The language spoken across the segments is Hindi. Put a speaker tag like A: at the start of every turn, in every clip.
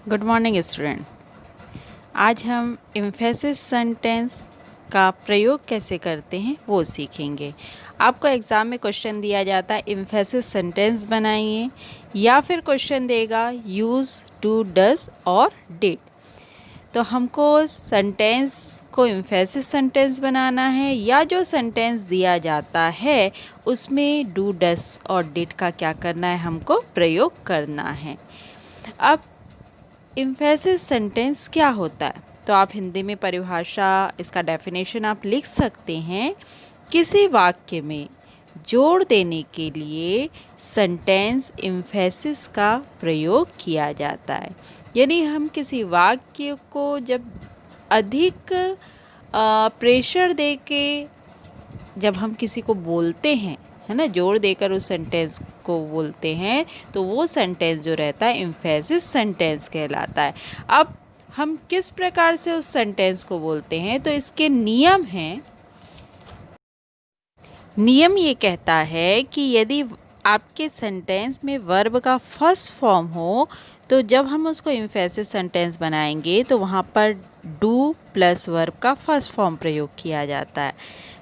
A: Good morning student. आज हम एम्फेसिस सेंटेंस का प्रयोग कैसे करते हैं वो सीखेंगे। आपको एग्ज़ाम में क्वेश्चन दिया जाता है एम्फेसिस सेंटेंस बनाइए, या फिर क्वेश्चन देगा यूज़ डू डज और डिड। तो हमको सेंटेंस को एम्फेसिस सेंटेंस बनाना है, या जो सेंटेंस दिया जाता है उसमें डू डज और डिड का क्या करना है, हमको प्रयोग करना है। अब एम्फेसिस सेंटेंस क्या होता है, तो आप हिंदी में परिभाषा, इसका डेफिनेशन आप लिख सकते हैं। किसी वाक्य में जोड़ देने के लिए सेंटेंस एम्फेसिस का प्रयोग किया जाता है। यानी हम किसी वाक्य को जब अधिक प्रेशर दे के जब हम किसी को बोलते हैं, है ना, जोड़ देकर उस सेंटेंस को बोलते हैं, तो वो सेंटेंस जो रहता है एम्फेसिस सेंटेंस कहलाता है। अब हम किस प्रकार से उस सेंटेंस को बोलते हैं, तो इसके नियम हैं। नियम ये कहता है कि यदि आपके सेंटेंस में वर्ब का फर्स्ट फॉर्म हो, तो जब हम उसको एम्फेसिस सेंटेंस बनाएंगे तो वहाँ पर डू प्लस वर्ब का फर्स्ट फॉर्म प्रयोग किया जाता है।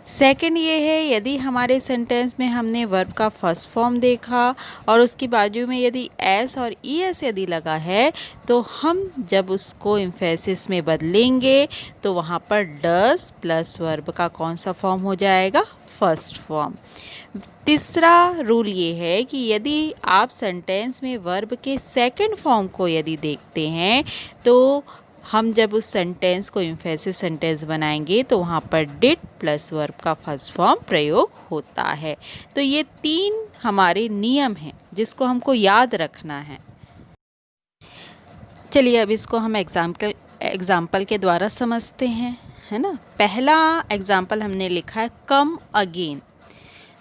A: सेकंड ये है, यदि हमारे सेंटेंस में हमने वर्ब का फर्स्ट फॉर्म देखा और उसकी बाजू में यदि एस और ई एस यदि लगा है, तो हम जब उसको एम्फेसिस में बदलेंगे तो वहाँ पर डस प्लस वर्ब का कौन सा फॉर्म हो जाएगा, फर्स्ट फॉर्म। तीसरा रूल ये है कि यदि आप सेंटेंस में वर्ब के सेकंड फॉर्म को यदि देखते हैं, तो हम जब उस सेंटेंस को एम्फेसिस सेंटेंस बनाएंगे तो वहाँ पर डिड प्लस वर्ब का फर्स्ट फॉर्म प्रयोग होता है। तो ये 3 हमारे नियम हैं जिसको हमको याद रखना है। चलिए अब इसको हम एग्जाम्पल के द्वारा समझते हैं, है ना। पहला एग्जाम्पल हमने लिखा है कम अगेन।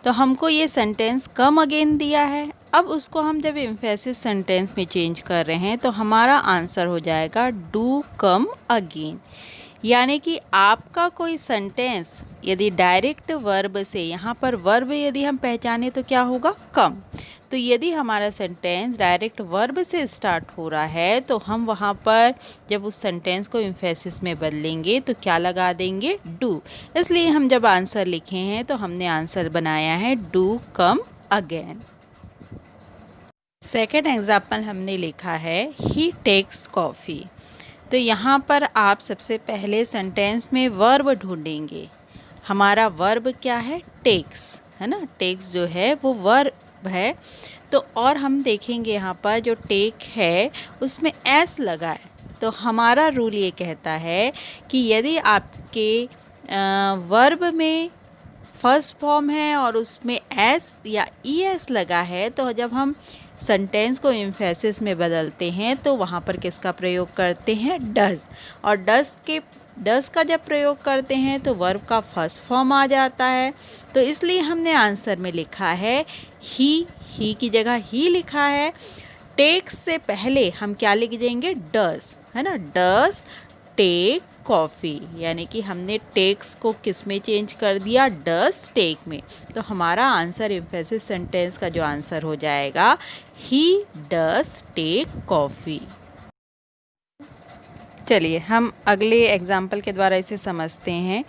A: तो हमको ये सेंटेंस कम अगेन दिया है। अब उसको हम जब एम्फेसिस सेंटेंस में चेंज कर रहे हैं तो हमारा आंसर हो जाएगा डू कम अगेन। यानी कि आपका कोई सेंटेंस यदि डायरेक्ट वर्ब से, यहाँ पर वर्ब यदि हम पहचाने तो क्या होगा, कम। तो यदि हमारा सेंटेंस डायरेक्ट वर्ब से स्टार्ट हो रहा है तो हम वहाँ पर जब उस सेंटेंस को एम्फेसिस में बदलेंगे तो क्या लगा देंगे, डू। इसलिए हम जब आंसर लिखे हैं तो हमने आंसर बनाया है do come again. Second example हमने लिखा है ही टेक्स कॉफ़ी। तो यहाँ पर आप सबसे पहले सेंटेंस में वर्ब ढूंढेंगे। हमारा वर्ब क्या है, टेक्स, है ना। टेक्स जो है वो वर्ब है। तो और हम देखेंगे यहाँ पर जो टेक है उसमें एस लगा है। तो हमारा रूल ये कहता है कि यदि आपके वर्ब में फर्स्ट फॉर्म है और उसमें एस या ई एस लगा है, तो जब हम सेंटेंस को एम्फेसिस में बदलते हैं तो वहाँ पर किसका प्रयोग करते हैं, डज। और डज का जब प्रयोग करते हैं तो वर्ब का फर्स्ट फॉर्म आ जाता है। तो इसलिए हमने आंसर में लिखा है ही की जगह ही लिखा है। टेक्स से पहले हम क्या लिख देंगे, डज, है ना। डज टेक कॉफ़ी, यानी कि हमने टेक्स को किस में चेंज कर दिया, डज टेक में। तो हमारा आंसर एम्फेसिस सेंटेंस का जो आंसर हो जाएगा ही डज टेक कॉफ़ी। चलिए हम अगले एग्जाम्पल के द्वारा इसे समझते हैं।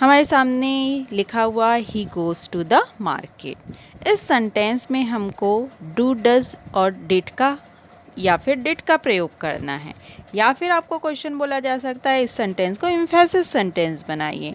A: हमारे सामने लिखा हुआ he goes to the market. इस सेंटेंस में हमको डू डज और डिड का या फिर डिड का प्रयोग करना है, या फिर आपको क्वेश्चन बोला जा सकता है इस सेंटेंस को एम्फेसिस सेंटेंस बनाइए।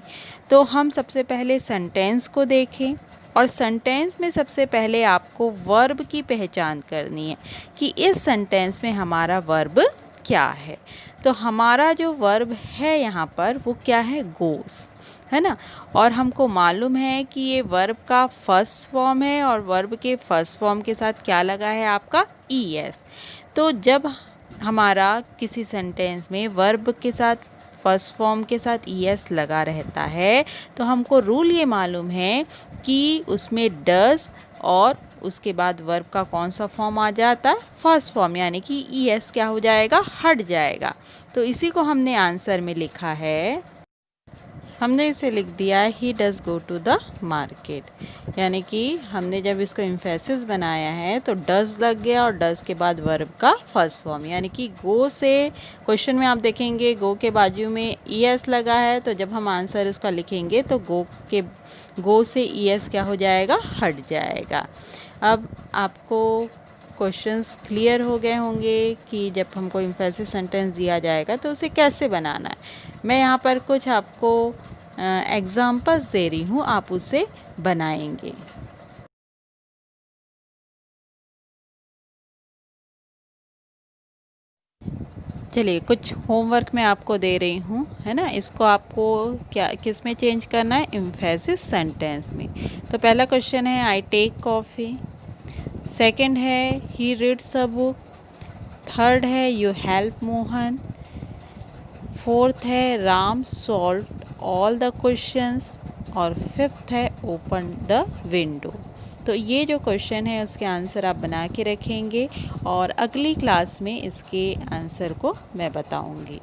A: तो हम सबसे पहले सेंटेंस को देखें और सेंटेंस में सबसे पहले आपको वर्ब की पहचान करनी है कि इस सेंटेंस में हमारा वर्ब क्या है। तो हमारा जो वर्ब है यहाँ पर वो क्या है, गोस, है ना। और हमको मालूम है कि ये वर्ब का फर्स्ट फॉर्म है और वर्ब के फर्स्ट फॉर्म के साथ क्या लगा है आपका, ई एस। तो जब हमारा किसी सेंटेंस में वर्ब के साथ फर्स्ट फॉर्म के साथ ई एस लगा रहता है तो हमको रूल ये मालूम है कि उसमें डज और उसके बाद वर्ब का कौन सा फॉर्म आ जाता है, फर्स्ट फॉर्म, यानी कि ई एस क्या हो जाएगा, हट जाएगा। तो इसी को हमने आंसर में लिखा है हमने इसे लिख दिया है he does go to the market, यानी कि हमने जब इसको इम्फेसिस बनाया है तो डज़ लग गया और डज़ के बाद वर्ब का फर्स्ट फॉर्म, यानी कि गो से क्वेश्चन में आप देखेंगे गो के बाजू में ईएस लगा है, तो जब हम आंसर इसका लिखेंगे तो गो से ईएस क्या हो जाएगा, हट जाएगा। अब आपको क्वेश्चंस क्लियर हो गए होंगे कि जब हमको इम्फेसिस सेंटेंस दिया जाएगा तो उसे कैसे बनाना है। मैं यहाँ पर कुछ आपको एग्जाम्पल्स दे रही हूँ, आप उसे बनाएंगे। चलिए कुछ होमवर्क मैं आपको दे रही हूँ, है ना। इसको आपको क्या किस में चेंज करना है, इम्फेसिस सेंटेंस में। तो पहला क्वेश्चन है आई टेक कॉफ़ी, सेकंड है he reads a book, third है यू हेल्प मोहन, फोर्थ है Ram solved all the questions, और फिफ्थ है ओपन द विंडो। तो ये जो क्वेश्चन है उसके आंसर आप बना के रखेंगे और अगली क्लास में इसके आंसर को मैं बताऊंगी।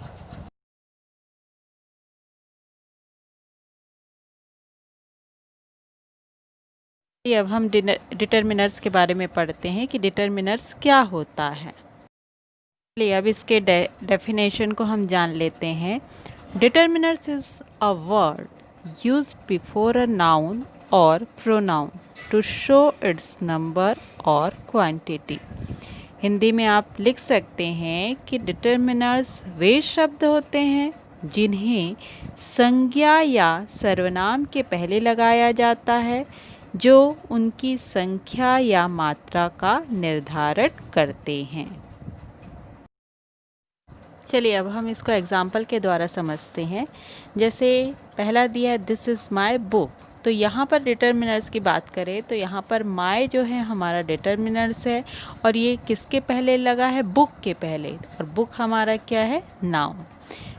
A: अब हम डिटर्मिनर्स के बारे में पढ़ते हैं कि डिटर्मिनर्स क्या होता है। चलिए अब इसके डेफिनेशन को हम जान लेते हैं। Determiners is a word used before a noun और pronoun to show its number और क्वांटिटी। हिंदी में आप लिख सकते हैं कि डिटर्मिनर्स वे शब्द होते हैं जिन्हें संज्ञा या सर्वनाम के पहले लगाया जाता है, जो उनकी संख्या या मात्रा का निर्धारण करते हैं। चलिए अब हम इसको एग्जाम्पल के द्वारा समझते हैं। जैसे पहला दिया है दिस इज़ माई बुक, तो यहाँ पर डिटर्मिनर्स की बात करें तो यहाँ पर माई जो है हमारा डिटर्मिनर्स है, और ये किसके पहले लगा है, बुक के पहले, और बुक हमारा क्या है, नाउन।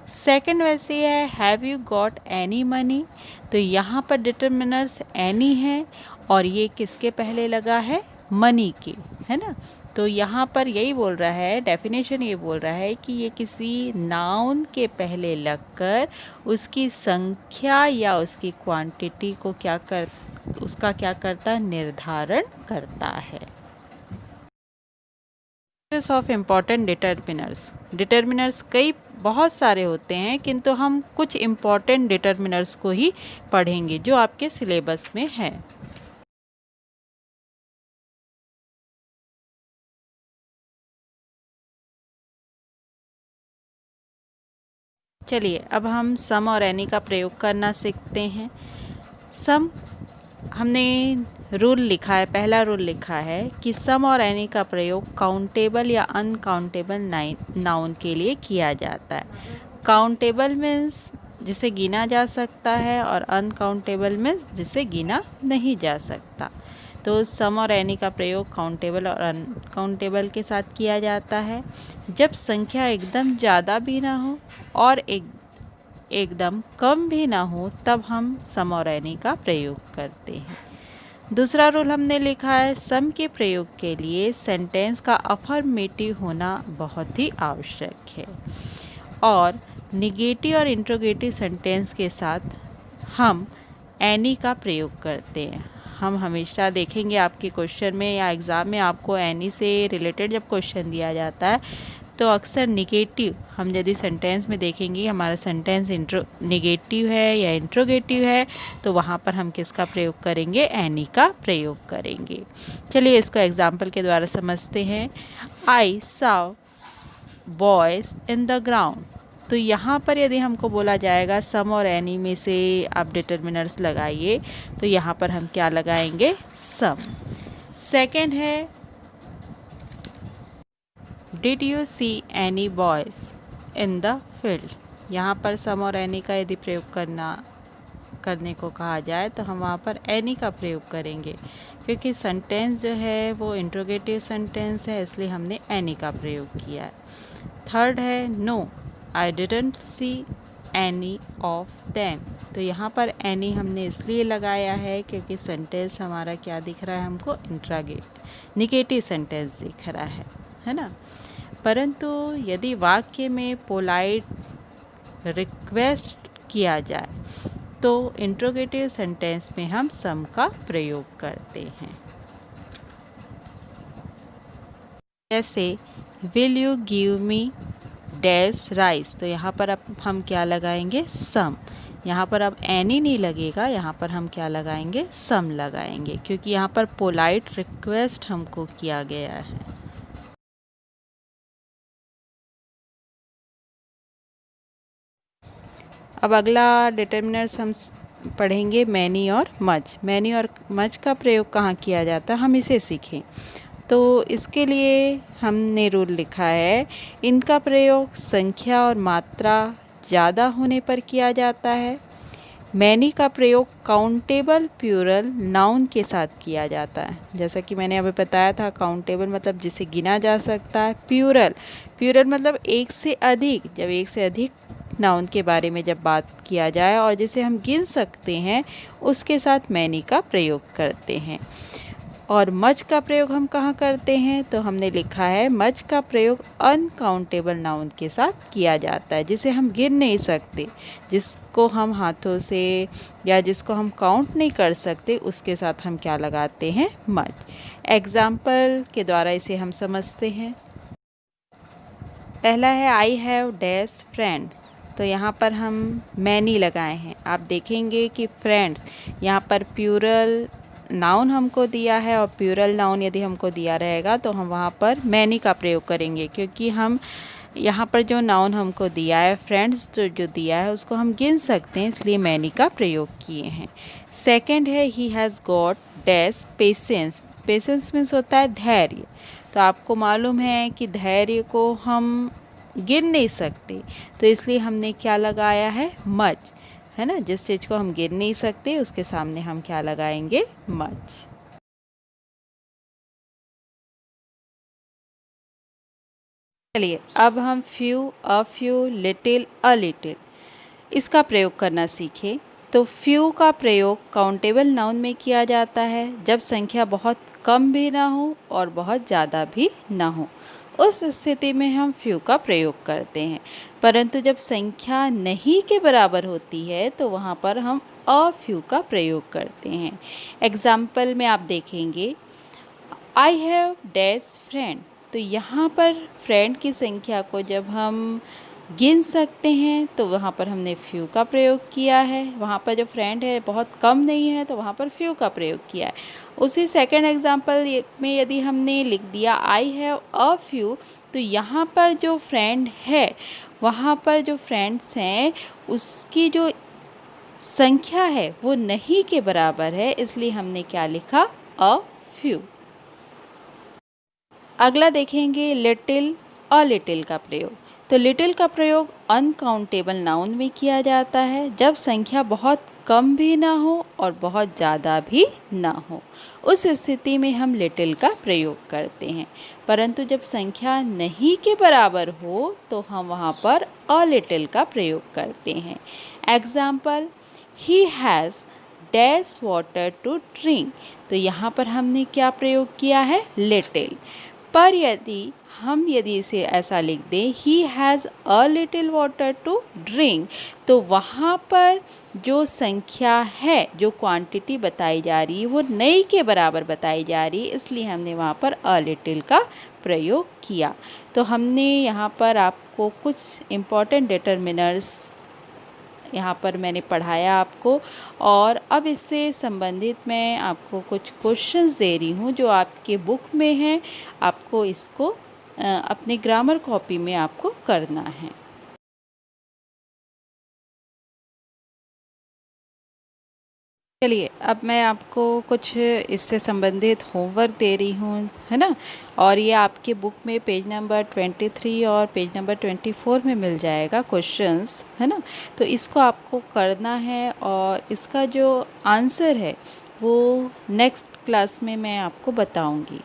A: सेकंड वैसे है have you got any money, तो यहाँ पर डिटर्मिनर्स एनी है और ये किसके पहले लगा है, मनी के, है ना। तो यहाँ पर यही बोल रहा है, डेफिनेशन ये बोल रहा है कि ये किसी नाउन के पहले लगकर उसकी संख्या या उसकी क्वांटिटी को उसका क्या करता है, निर्धारण करता है। Of important determiners. डिटर्मिनर्स बहुत सारे होते हैं, किंतु हम कुछ इम्पॉर्टेंट डिटर्मिनर्स को ही पढ़ेंगे जो आपके सिलेबस में है। चलिए अब हम सम और एनी का प्रयोग करना सीखते हैं। सम हमने रूल लिखा है, पहला रूल लिखा है कि सम और एनी का प्रयोग काउंटेबल या अनकाउंटेबल नाउन के लिए किया जाता है। काउंटेबल मीन्स जिसे गिना जा सकता है और अनकाउंटेबल मीन्स जिसे गिना नहीं जा सकता। तो सम और एनी का प्रयोग काउंटेबल और अनकाउंटेबल के साथ किया जाता है जब संख्या एकदम ज़्यादा भी ना हो और एकदम कम भी ना हो, तब हम सम और एनी का प्रयोग करते हैं। दूसरा रूल हमने लिखा है सम के प्रयोग के लिए सेंटेंस का अफर्मेटिव होना बहुत ही आवश्यक है, और निगेटिव और इंट्रोगेटिव सेंटेंस के साथ हम एनी का प्रयोग करते हैं। हम हमेशा देखेंगे आपके क्वेश्चन में या एग्ज़ाम में आपको एनी से रिलेटेड जब क्वेश्चन दिया जाता है तो अक्सर निगेटिव, हम यदि सेंटेंस में देखेंगे हमारा सेंटेंस निगेटिव है या इंट्रोगेटिव है, तो वहाँ पर हम किसका प्रयोग करेंगे, एनी का प्रयोग करेंगे। चलिए इसको एग्जाम्पल के द्वारा समझते हैं। I saw boys in the ground, तो यहाँ पर यदि हमको बोला जाएगा सम और एनी में से आप डिटर्मिनर्स लगाइए, तो यहाँ पर हम क्या लगाएंगे, सम। सेकंड है did you see any boys in the field, यहाँ पर सम और एनी का यदि प्रयोग करने को कहा जाए तो हम वहाँ पर एनी का प्रयोग करेंगे, क्योंकि सेंटेंस जो है वो इंट्रोगेटिव सेंटेंस है, इसलिए हमने एनी का प्रयोग किया है। थर्ड है no I didn't see any of them, तो यहाँ पर एनी हमने इसलिए लगाया है क्योंकि सेंटेंस हमारा क्या दिख रहा है, हमको निगेटिव सेंटेंस दिख रहा है ना। परंतु यदि वाक्य में पोलाइट रिक्वेस्ट किया जाए तो इंट्रोगेटिव सेंटेंस में हम सम का प्रयोग करते हैं। जैसे will you give me dash rice, तो यहाँ पर अब हम क्या लगाएंगे, सम। यहाँ पर अब एनी नहीं लगेगा, यहाँ पर हम क्या लगाएंगे, सम लगाएंगे, क्योंकि यहाँ पर पोलाइट रिक्वेस्ट हमको किया गया है। अब अगला डिटर्मिनर्स हम पढ़ेंगे मैनी और मच। मैनी और मच का प्रयोग कहाँ किया जाता है, हम इसे सीखें। तो इसके लिए हमने रूल लिखा है, इनका प्रयोग संख्या और मात्रा ज़्यादा होने पर किया जाता है। मैनी का प्रयोग काउंटेबल प्लूरल नाउन के साथ किया जाता है। जैसा कि मैंने अभी बताया था, काउंटेबल मतलब जिसे गिना जा सकता है, प्लूरल मतलब एक से अधिक, जब एक से अधिक नाउन के बारे में जब बात किया जाए और जिसे हम गिन सकते हैं, उसके साथ मैनी का प्रयोग करते हैं। और मच का प्रयोग हम कहाँ करते हैं, तो हमने लिखा है मच का प्रयोग अनकाउंटेबल नाउन के साथ किया जाता है, जिसे हम गिन नहीं सकते, जिसको हम हाथों से या जिसको हम काउंट नहीं कर सकते, उसके साथ हम क्या लगाते हैं, मच। एग्जाम्पल के द्वारा इसे हम समझते हैं। पहला है आई हैव डैश फ्रेंड्स, तो यहाँ पर हम मैनी लगाए हैं। आप देखेंगे कि फ्रेंड्स यहाँ पर प्लूरल नाउन हमको दिया है, और प्लूरल नाउन यदि हमको दिया रहेगा तो हम वहाँ पर मैनी का प्रयोग करेंगे, क्योंकि हम यहाँ पर जो नाउन हमको दिया है, फ्रेंड्स जो दिया है, उसको हम गिन सकते हैं, इसलिए मैनी का प्रयोग किए हैं। सेकंड है he has got dash patience. Patience means होता है धैर्य। तो आपको मालूम है कि धैर्य को हम गिन नहीं सकते, तो इसलिए हमने क्या लगाया है, मच, है ना। जिस चीज़ को हम गिन नहीं सकते उसके सामने हम क्या लगाएंगे, मच। चलिए अब हम few, a few, little, a little इसका प्रयोग करना सीखें। तो फ्यू का प्रयोग काउंटेबल नाउन में किया जाता है जब संख्या बहुत कम भी ना हो और बहुत ज़्यादा भी ना हो। उस स्थिति में हम फ्यू का प्रयोग करते हैं। परंतु जब संख्या नहीं के बराबर होती है तो वहाँ पर हम अ फ्यू का प्रयोग करते हैं। एग्जाम्पल में आप देखेंगे आई हैव डैश फ्रेंड, तो यहाँ पर फ्रेंड की संख्या को जब हम गिन सकते हैं तो वहाँ पर हमने फ्यू का प्रयोग किया है। वहाँ पर जो फ्रेंड है बहुत कम नहीं है तो वहाँ पर फ्यू का प्रयोग किया है। उसी सेकंड एग्जांपल में यदि हमने लिख दिया आई हैव अ फ्यू, तो यहाँ पर जो फ्रेंड है, वहाँ पर जो फ्रेंड्स हैं उसकी जो संख्या है वो नहीं के बराबर है, इसलिए हमने क्या लिखा, अ फ्यू। अगला देखेंगे लिटिल, अ लिटिल का प्रयोग। तो लिटिल का प्रयोग अनकाउंटेबल नाउन में किया जाता है जब संख्या बहुत कम भी ना हो और बहुत ज़्यादा भी ना हो। उस स्थिति में हम लिटिल का प्रयोग करते हैं। परंतु जब संख्या नहीं के बराबर हो तो हम वहाँ पर अ लिटिल का प्रयोग करते हैं। Example, he has dash water to drink, तो यहाँ पर हमने क्या प्रयोग किया है, लिटिल। पर यदि इसे ऐसा लिख दें, he has a little water to drink, तो वहाँ पर जो संख्या है, जो क्वांटिटी बताई जा रही है, वो नहीं के बराबर बताई जा रही है, इसलिए हमने वहाँ पर अ लिटिल का प्रयोग किया। तो हमने यहाँ पर आपको कुछ इम्पॉर्टेंट डिटर्मिनर्स यहाँ पर मैंने पढ़ाया आपको, और अब इससे संबंधित मैं आपको कुछ क्वेश्चंस दे रही हूँ जो आपके बुक में हैं। आपको इसको अपने ग्रामर कॉपी में आपको करना है। चलिए अब मैं आपको कुछ इससे संबंधित होमवर्क दे रही हूँ, है ना। और ये आपके बुक में पेज नंबर 23 और पेज नंबर 24 में मिल जाएगा क्वेश्चंस, है ना। तो इसको आपको करना है और इसका जो आंसर है वो नेक्स्ट क्लास में मैं आपको बताऊँगी।